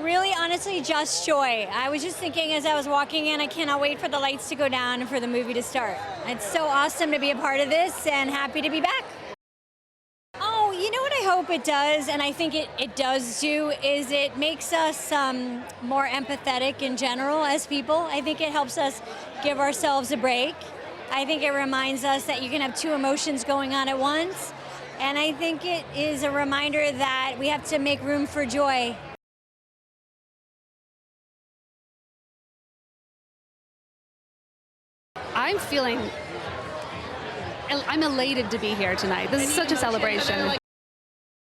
Really, honestly, just joy. I was just thinking as I was walking in, I cannot wait for the lights to go down and for the movie to start. It's so awesome to be a part of this and happy to be back. Oh, you know what I hope it does, and I think it does do, is it makes us more empathetic in general as people. I think it helps us give ourselves a break. I think it reminds us that you can have two emotions going on at once. And I think it is a reminder that we have to make room for joy. I'm elated to be here tonight. This is such a celebration.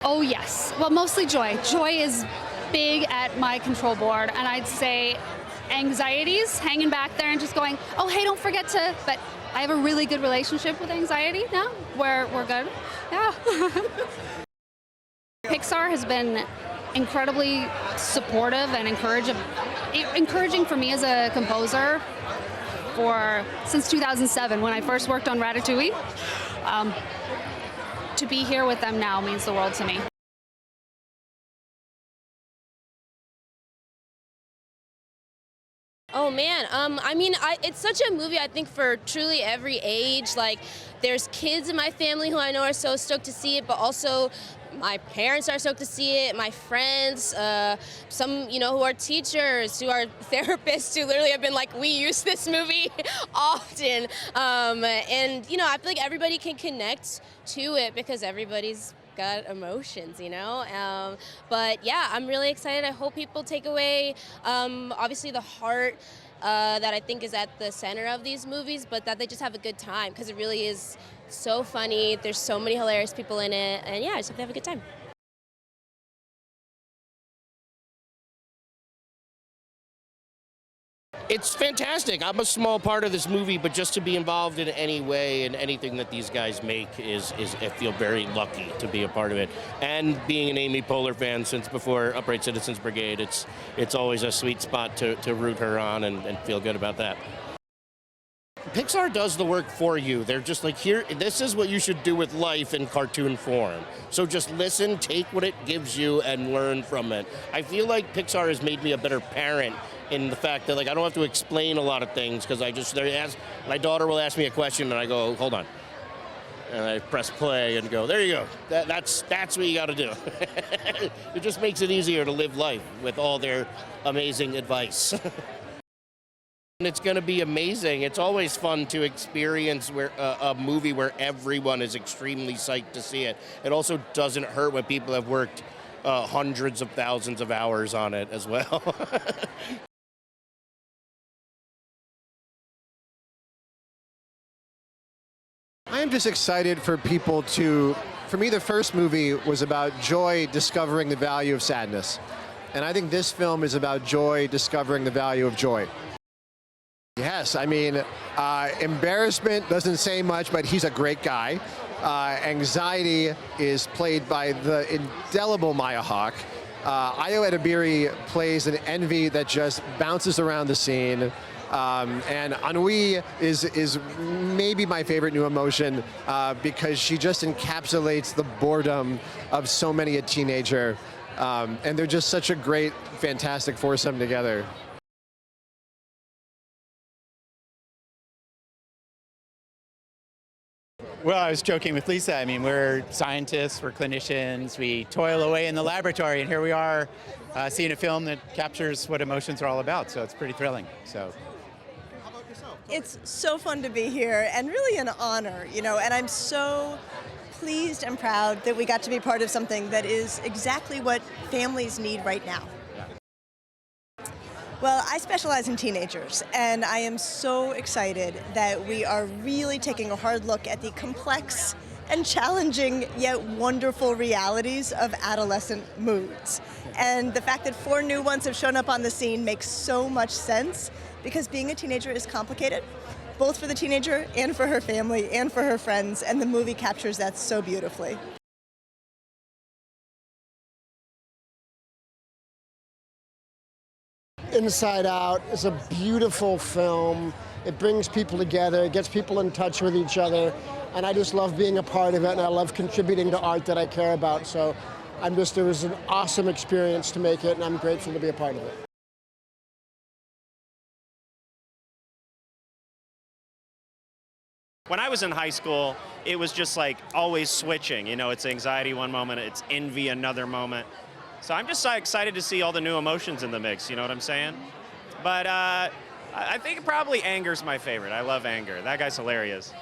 Oh yes, well, mostly joy. Joy is big at my control board, and I'd say anxieties hanging back there and just going, oh hey, don't forget to, but I have a really good relationship with anxiety now, where we're good. Yeah. Pixar has been incredibly supportive and encouraging for me as a composer since 2007 when I first worked on Ratatouille. To be here with them now means the world to me. Oh man, it's such a movie, I think, for truly every age. Like, there's kids in my family who I know are so stoked to see it, but also my parents are stoked to see it, my friends, some, who are teachers, who are therapists, who literally have been like, we use this movie often. And, I feel like everybody can connect to it because everybody's got emotions, but yeah, I'm really excited. I hope people take away, obviously, the heart that I think is at the center of these movies, but that they just have a good time, because it really is so funny. There's so many hilarious people in it, and yeah, I just hope they have a good time. It's fantastic. I'm a small part of this movie, but just to be involved in any way in anything that these guys make is I feel very lucky to be a part of it. And being an Amy Poehler fan since before Upright Citizens Brigade, it's always a sweet spot to root her on and feel good about that. Pixar does the work for you. They're just like, here, this is what you should do with life in cartoon form. So just listen, take what it gives you, and learn from it. I feel like Pixar has made me a better parent in the fact that, I don't have to explain a lot of things, because my daughter will ask me a question, and I go, hold on. And I press play and go, there you go. That's what you got to do. It just makes it easier to live life with all their amazing advice. And it's going to be amazing. It's always fun to experience a movie where everyone is extremely psyched to see it. It also doesn't hurt when people have worked hundreds of thousands of hours on it as well. I am just excited for people for me, the first movie was about joy discovering the value of sadness. And I think this film is about joy discovering the value of joy. Yes, embarrassment doesn't say much, but he's a great guy. Anxiety is played by the indelible Maya Hawke. Ayo Edebiri plays an envy that just bounces around the scene. And ennui is maybe my favorite new emotion because she just encapsulates the boredom of so many a teenager. And they're just such a great, fantastic foursome together. Well, I was joking with Liza. We're scientists, we're clinicians, we toil away in the laboratory, and here we are seeing a film that captures what emotions are all about, so it's pretty thrilling. So. How about yourself? It's so fun to be here, and really an honor, and I'm so pleased and proud that we got to be part of something that is exactly what families need right now. Well, I specialize in teenagers, and I am so excited that we are really taking a hard look at the complex and challenging yet wonderful realities of adolescent moods. And the fact that 4 new ones have shown up on the scene makes so much sense, because being a teenager is complicated, both for the teenager and for her family and for her friends, and the movie captures that so beautifully. Inside Out is a beautiful film. It brings people together, it gets people in touch with each other, and I just love being a part of it, and I love contributing to art that I care about. So It was an awesome experience to make it, and I'm grateful to be a part of it. When I was in high school, it was just like always switching. You know, it's anxiety one moment, it's envy another moment. So I'm just so excited to see all the new emotions in the mix, you know what I'm saying? But I think probably anger's my favorite. I love anger. That guy's hilarious.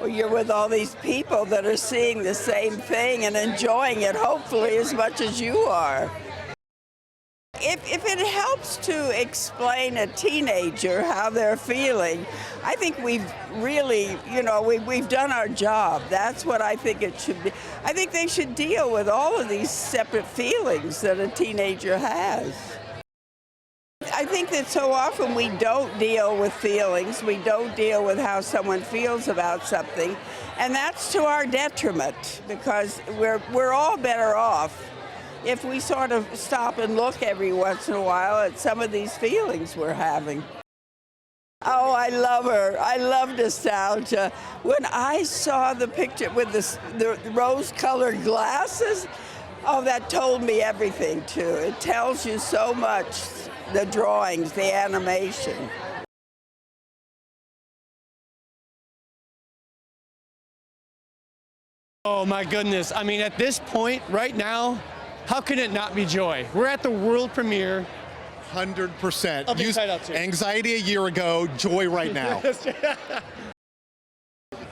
You're with all these people that are seeing the same thing and enjoying it, hopefully, as much as you are. If it helps to explain a teenager how they're feeling, I think we've really, we've done our job. That's what I think it should be. I think they should deal with all of these separate feelings that a teenager has. I think that so often we don't deal with feelings, we don't deal with how someone feels about something, and that's to our detriment, because we're all better off if we sort of stop and look every once in a while at some of these feelings we're having. Oh, I love her. I love nostalgia. When I saw the picture with the rose-colored glasses, oh, that told me everything, too. It tells you so much, the drawings, the animation. Oh, my goodness. I mean, at this point, right now, how can it not be joy? We're at the world premiere. 100%. Used anxiety a year ago, joy right now.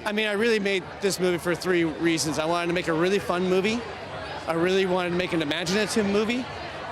I mean, I really made this movie for 3 reasons. I wanted to make a really fun movie. I really wanted to make an imaginative movie,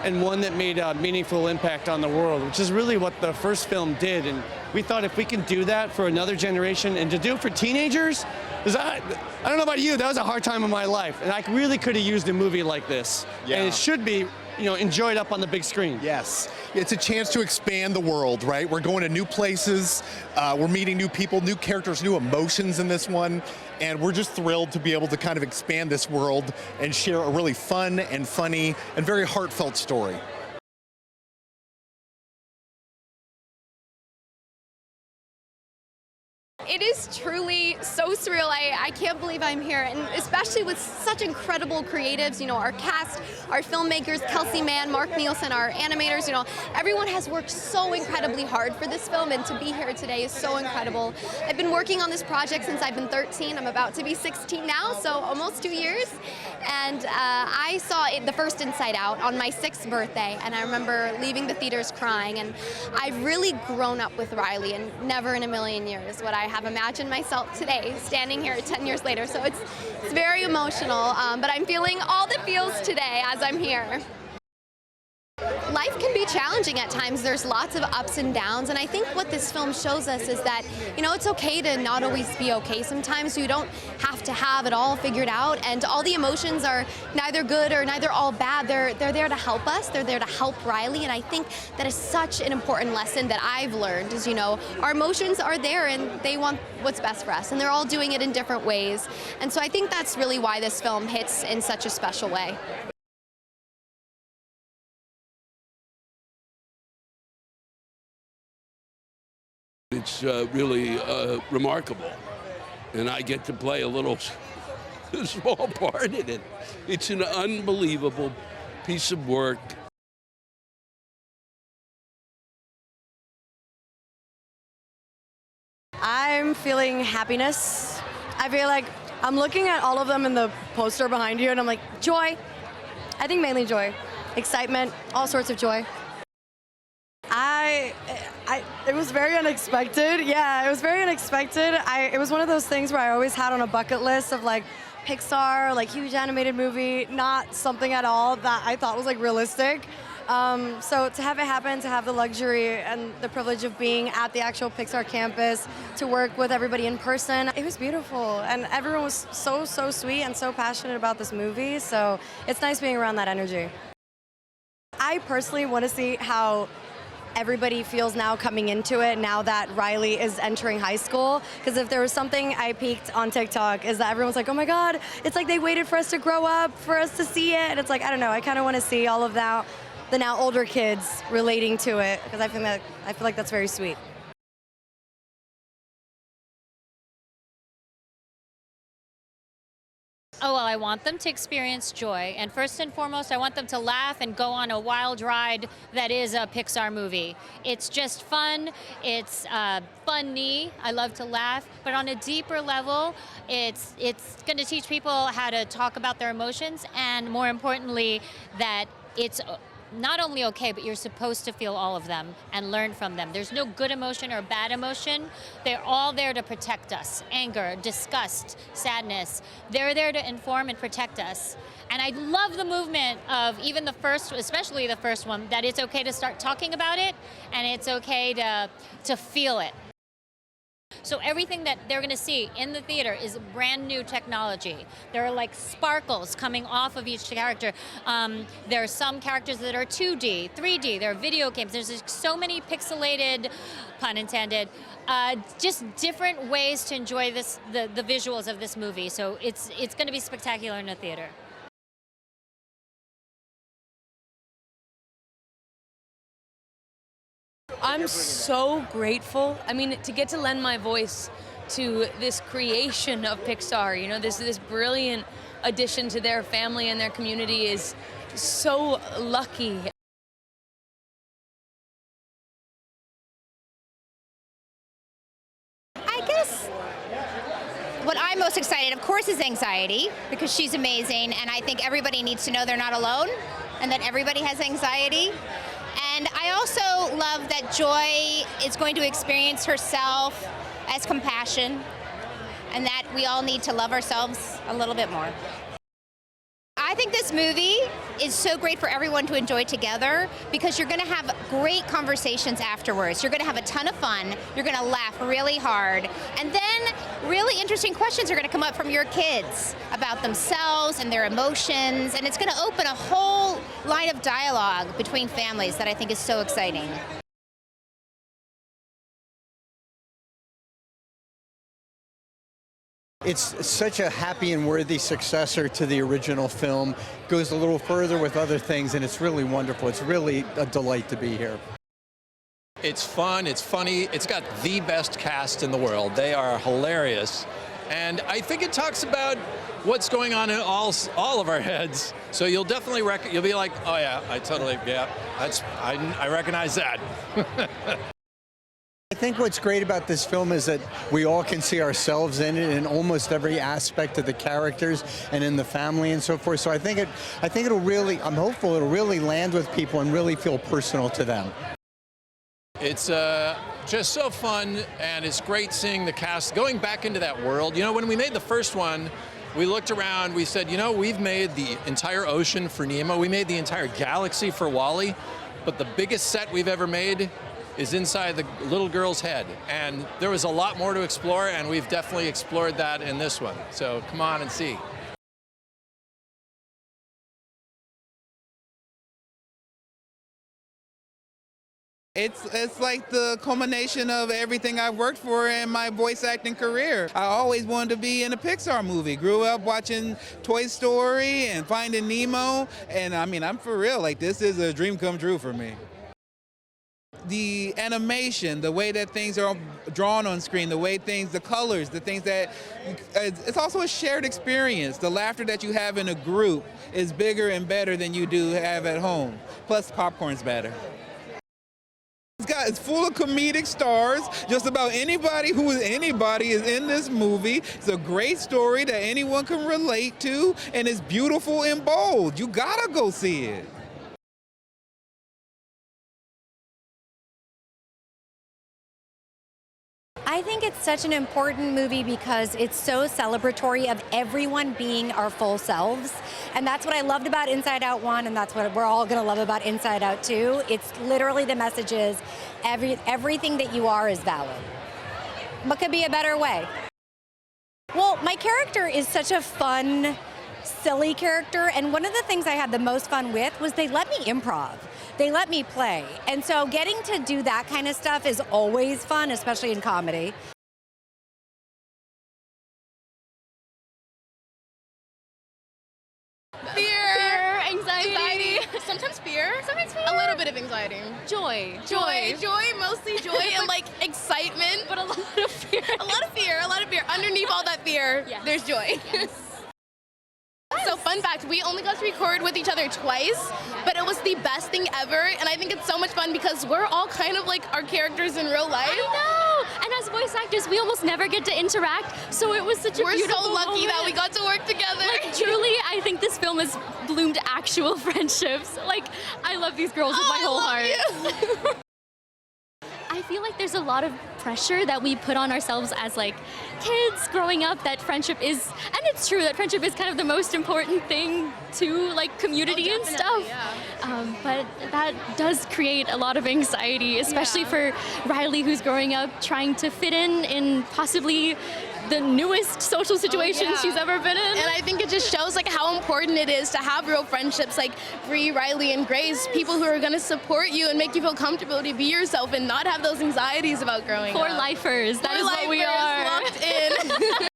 and one that made a meaningful impact on the world, which is really what the first film did. And we thought if we can do that for another generation and to do it for teenagers, I don't know about you, that was a hard time in my life. And I really could have used a movie like this. Yeah. And it should be, enjoyed up on the big screen. Yes. It's a chance to expand the world, right? We're going to new places, we're meeting new people, new characters, new emotions in this one, and we're just thrilled to be able to kind of expand this world and share a really fun and funny and very heartfelt story. It is truly so surreal. I can't believe I'm here, and especially with such incredible creatives, our cast, our filmmakers, Kelsey Mann, Mark Nielsen, our animators, everyone has worked so incredibly hard for this film, and to be here today is so incredible. I've been working on this project since I've been 13. I'm about to be 16 now, so almost 2 years. And I saw the first Inside Out on my 6th birthday, and I remember leaving the theaters crying, and I've really grown up with Riley, and never in a million years would I have imagined myself today standing here 10 years later. So it's very emotional, but I'm feeling all the feels today as I'm here. Life can be challenging at times. There's lots of ups and downs, and I think what this film shows us is that, it's okay to not always be okay. Sometimes you don't have to have it all figured out, and all the emotions are neither good or neither all bad. They're there to help us. They're there to help Riley, and I think that is such an important lesson that I've learned is, our emotions are there and they want what's best for us, and they're all doing it in different ways. And so I think that's really why this film hits in such a special way. It's really remarkable, and I get to play a little small part in it. It's an unbelievable piece of work. I'm feeling happiness. I feel like I'm looking at all of them in the poster behind you, and I'm like, joy. I think mainly joy. Excitement, all sorts of joy. It was very unexpected. Yeah, it was very unexpected. It was one of those things where I always had on a bucket list of like Pixar, like huge animated movie, not something at all that I thought was like realistic. So to have it happen, to have the luxury and the privilege of being at the actual Pixar campus, to work with everybody in person, it was beautiful. And everyone was so sweet and so passionate about this movie. So it's nice being around that energy. I personally want to see how everybody feels now coming into it, now that Riley is entering high school. Because if there was something I peaked on TikTok is that everyone's like, oh my God, it's like they waited for us to grow up, for us to see it. And it's like, I don't know, I kind of want to see all of that, the now older kids relating to it, because I feel like that's very sweet. Oh, well, I want them to experience joy. And first and foremost, I want them to laugh and go on a wild ride that is a Pixar movie. It's just fun. It's funny. I love to laugh. But on a deeper level, it's going to teach people how to talk about their emotions, and more importantly, that it's not only okay, but you're supposed to feel all of them and learn from them. There's no good emotion or bad emotion. They're all there to protect us. Anger, disgust, sadness. They're there to inform and protect us. And I love the movement of even the first, especially the first one, that it's okay to start talking about it, and it's okay to feel it. So everything that they're going to see in the theater is brand new technology. There are like sparkles coming off of each character. There are some characters that are 2D, 3D. There are video games. There's just so many pixelated, pun intended, just different ways to enjoy this, the visuals of this movie. So it's going to be spectacular in the theater. I'm so grateful. I mean, to get to lend my voice to this creation of Pixar, you know, this brilliant addition to their family and their community is so lucky. I guess what I'm most excited, of course, is Anxiety, because she's amazing, and I think everybody needs to know they're not alone, and that everybody has anxiety. And I also love that Joy is going to experience herself as compassion, and that we all need to love ourselves a little bit more. I think this movie is so great for everyone to enjoy together, because you're going to have great conversations afterwards. You're going to have a ton of fun. You're going to laugh really hard. And then really interesting questions are going to come up from your kids about themselves and their emotions. And it's going to open a whole line of dialogue between families that I think is so exciting. It's such a happy and worthy successor to the original film. Goes a little further with other things, and it's really wonderful. It's really a delight to be here. It's fun, it's funny, it's got the best cast in the world. They are hilarious. And I think it talks about what's going on in all of our heads. So you'll definitely, you'll be like, oh yeah, I recognize that. I think what's great about this film is that we all can see ourselves in it in almost every aspect of the characters and in the family and so forth. So I think it'll really, I'm hopeful it'll really land with people and really feel personal to them. It's just so fun, and it's great seeing the cast going back into that world. You know, when we made the first one, we looked around, we said, you know, we've made the entire ocean for Nemo, we made the entire galaxy for Wall-E, but the biggest set we've ever made is inside the little girl's head. And there was a lot more to explore, and we've definitely explored that in this one. So come on and see. It's like the culmination of everything I've worked for in my voice acting career. I always wanted to be in a Pixar movie. Grew up watching Toy Story and Finding Nemo, and I mean, I'm for real, like this is a dream come true for me. The animation, the way that things are drawn on screen, the way the colors, the things that, it's also a shared experience. The laughter that you have in a group is bigger and better than you do have at home. Plus, popcorn's better. It's full of comedic stars. Just about anybody who is anybody is in this movie. It's a great story that anyone can relate to, and it's beautiful and bold. You gotta go see it. I think it's such an important movie because it's so celebratory of everyone being our full selves. And that's what I loved about Inside Out 1, and that's what we're all going to love about Inside Out 2. It's literally the message is everything that you are is valid. What could be a better way? Well, my character is such a fun, silly character, and one of the things I had the most fun with was they let me improv. They let me play. And so getting to do that kind of stuff is always fun, especially in comedy. Fear, anxiety. Sometimes fear. A little bit of anxiety. Joy, mostly joy, and like excitement, but a lot of fear. A lot of fear. Underneath all that fear, there's joy. Yes. fun fact, we only got to record with each other twice, but it was the best thing ever, and I think it's so much fun because we're all kind of like our characters in real life. I know! And as voice actors, we almost never get to interact, so it was such a beautiful We're so lucky moment. that we got to work together. Like, truly, I think this film has bloomed actual friendships. Like, I love these girls with my whole heart. I feel like there's a lot of pressure that we put on ourselves as like kids growing up, that friendship is, and it's true that friendship is kind of the most important thing to like community and stuff. Yeah. But that does create a lot of anxiety, especially for Riley, who's growing up trying to fit in possibly the newest social situation she's ever been in. And I think it just shows like how important it is to have real friendships like Bree, Riley, and Grace, people who are going to support you and make you feel comfortable to be yourself and not have those anxieties about growing For up. lifers, that is what we are. Locked in.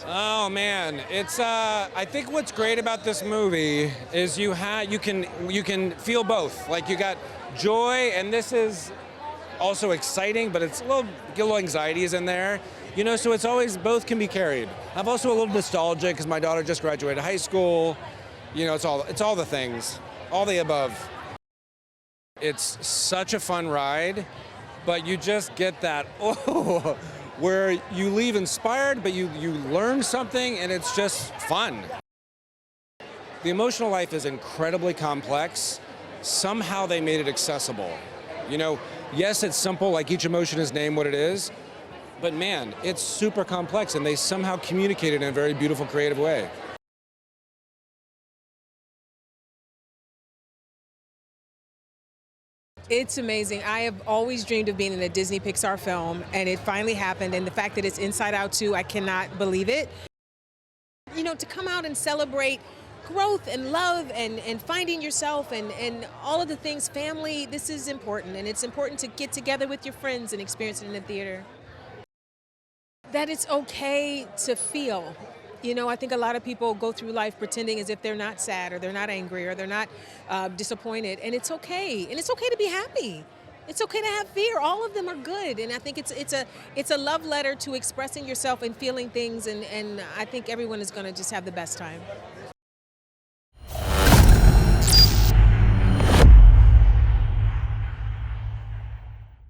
Oh man, it's I think what's great about this movie is you can feel both. Like you got joy, and this is also exciting, but it's a little anxieties in there. You know, so it's always, both can be carried. I'm also a little nostalgic because my daughter just graduated high school. You know, it's all the things, all the above. It's such a fun ride, but you just get that where you leave inspired, but you learn something, and it's just fun. The emotional life is incredibly complex. Somehow they made it accessible. You know, yes, it's simple, like each emotion is named what it is, but man, it's super complex, and they somehow communicate it in a very beautiful, creative way. It's amazing. I have always dreamed of being in a Disney Pixar film, and it finally happened. And the fact that it's Inside Out 2, I cannot believe it. You know, to come out and celebrate growth and love and finding yourself and all of the things, family, this is important. And it's important to get together with your friends and experience it in the theater. That it's okay to feel. You know, I think a lot of people go through life pretending as if they're not sad or they're not angry or they're not disappointed, and it's okay. And it's okay to be happy. It's okay to have fear. All of them are good, and I think it's a love letter to expressing yourself and feeling things, and I think everyone is going to just have the best time.